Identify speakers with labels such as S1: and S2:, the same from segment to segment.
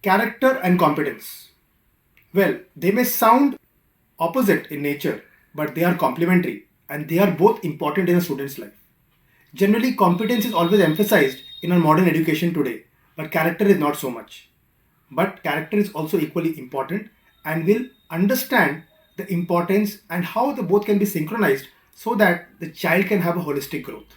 S1: Character and competence. Well, they may sound opposite in nature, but they are complementary and they are both important in a student's life. Generally, competence is always emphasized in our modern education today, but character is not so much. But character is also equally important, and we'll understand the importance and how the both can be synchronized so that the child can have a holistic growth.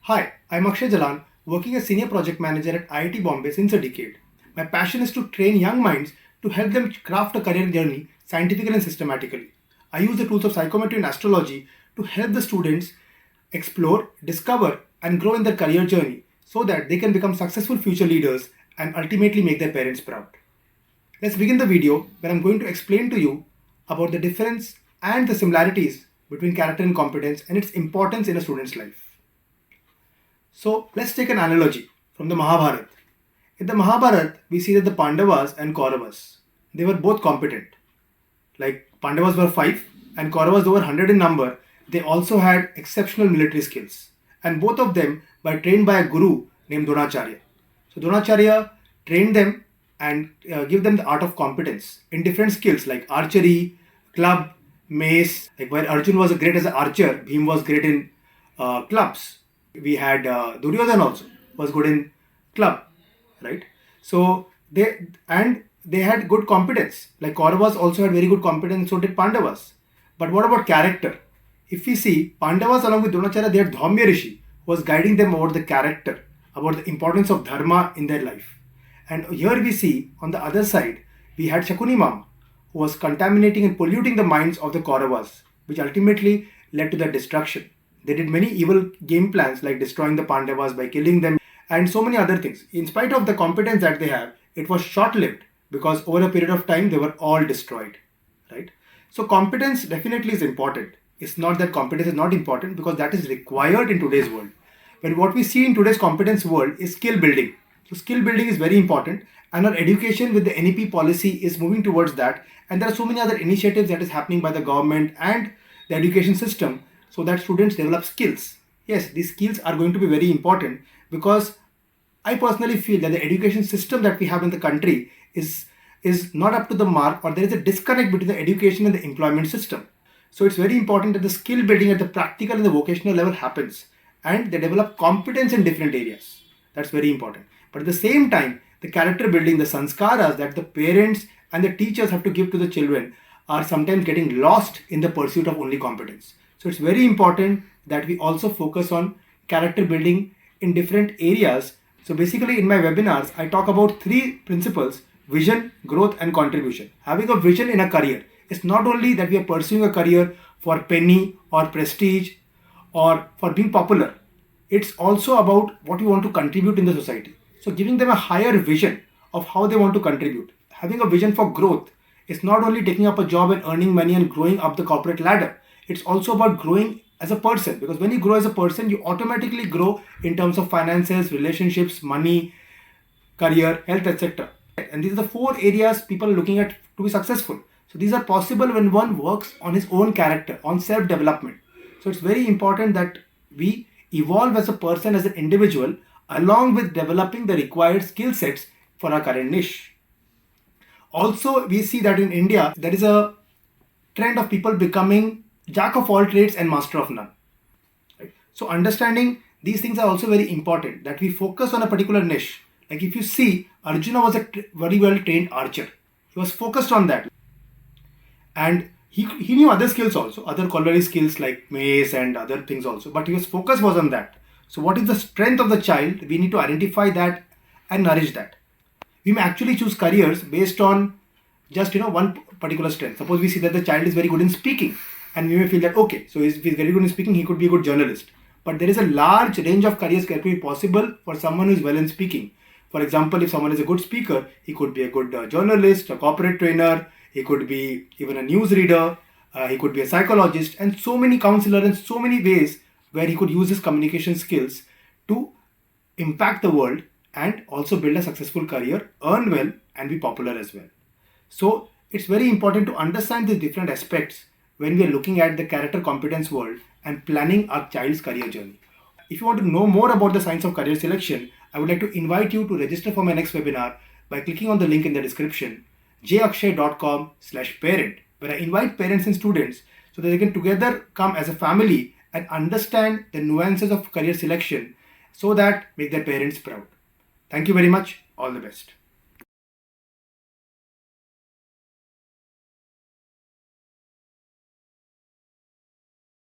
S1: Hi, I'm Akshay Jalan, working as Senior Project Manager at IIT Bombay since a decade. My passion is to train young minds to help them craft a career journey scientifically and systematically. I use the tools of psychometry and astrology to help the students explore, discover, and grow in their career journey so that they can become successful future leaders and ultimately make their parents proud. Let's begin the video where I'm going to explain to you about the difference and the similarities between character and competence and its importance in a student's life. So let's take an analogy from the Mahabharata. In the Mahabharata, we see that the Pandavas and Kauravas, they were both competent. Like Pandavas were 5 and Kauravas were 100 in number. They also had exceptional military skills. And both of them were trained by a guru named Dronacharya. So Dronacharya trained them and give them the art of competence in different skills like archery, club, mace. Like while Arjun was great as an archer, Bhim was great in clubs. We had Duryodhan also was good in club, right? So they had good competence. Like Kauravas also had very good competence, so did Pandavas. But what about character? If we see Pandavas along with Dronacharya, they had Dhaumya Rishi who was guiding them about the character, about the importance of dharma in their life. And here we see on the other side, we had Shakuni Mama who was contaminating and polluting the minds of the Kauravas, which ultimately led to their destruction. They did many evil game plans like destroying the Pandavas by killing them and so many other things. In spite of the competence that they have, it was short-lived because over a period of time they were all destroyed, right? So competence definitely is important. It's not that competence is not important because that is required in today's world. But what we see in today's competence world is skill building. So skill building is very important and our education with the NEP policy is moving towards that, and there are so many other initiatives that is happening by the government and the education system so that students develop skills. Yes, these skills are going to be very important because I personally feel that the education system that we have in the country is not up to the mark, or there is a disconnect between the education and the employment system. So it's very important that the skill building at the practical and the vocational level happens and they develop competence in different areas. That's very important. But at the same time, the character building, the sanskaras that the parents and the teachers have to give to the children are sometimes getting lost in the pursuit of only competence. So it's very important that we also focus on character building in different areas. So basically in my webinars, I talk about 3 principles: vision, growth and contribution. Having a vision in a career. It's not only that we are pursuing a career for penny or prestige or for being popular. It's also about what we want to contribute in the society. So giving them a higher vision of how they want to contribute. Having a vision for growth. It's not only taking up a job and earning money and growing up the corporate ladder. It's also about growing as a person, because when you grow as a person, you automatically grow in terms of finances, relationships, money, career, health, etc. And these are the 4 areas people are looking at to be successful. So these are possible when one works on his own character, on self-development. So it's very important that we evolve as a person, as an individual, along with developing the required skill sets for our current niche. Also, we see that in India, there is a trend of people becoming jack of all trades and master of none. Right? So understanding these things are also very important, that we focus on a particular niche. Like if you see, Arjuna was a very well trained archer. He was focused on that. And he knew other skills also, other culinary skills like mace and other things also. But his focus was on that. So what is the strength of the child? We need to identify that and nourish that. We may actually choose careers based on just one particular strength. Suppose we see that the child is very good in speaking, and we may feel that okay, so if he's very good in speaking, he could be a good journalist. But there is a large range of careers that can be possible for someone who is well in speaking. For example, if someone is a good speaker, he could be a good journalist, a corporate trainer, he could be even a newsreader, he could be a psychologist, and so many counselor and so many ways where he could use his communication skills to impact the world and also build a successful career, earn well and be popular as well. So it's very important to understand these different aspects when we are looking at the character competence world and planning our child's career journey. If you want to know more about the science of career selection, I would like to invite you to register for my next webinar, by clicking on the link in the description, jakshay.com/parent, where I invite parents and students so that they can together come as a family and understand the nuances of career selection so that make their parents proud. Thank you very much. All the best.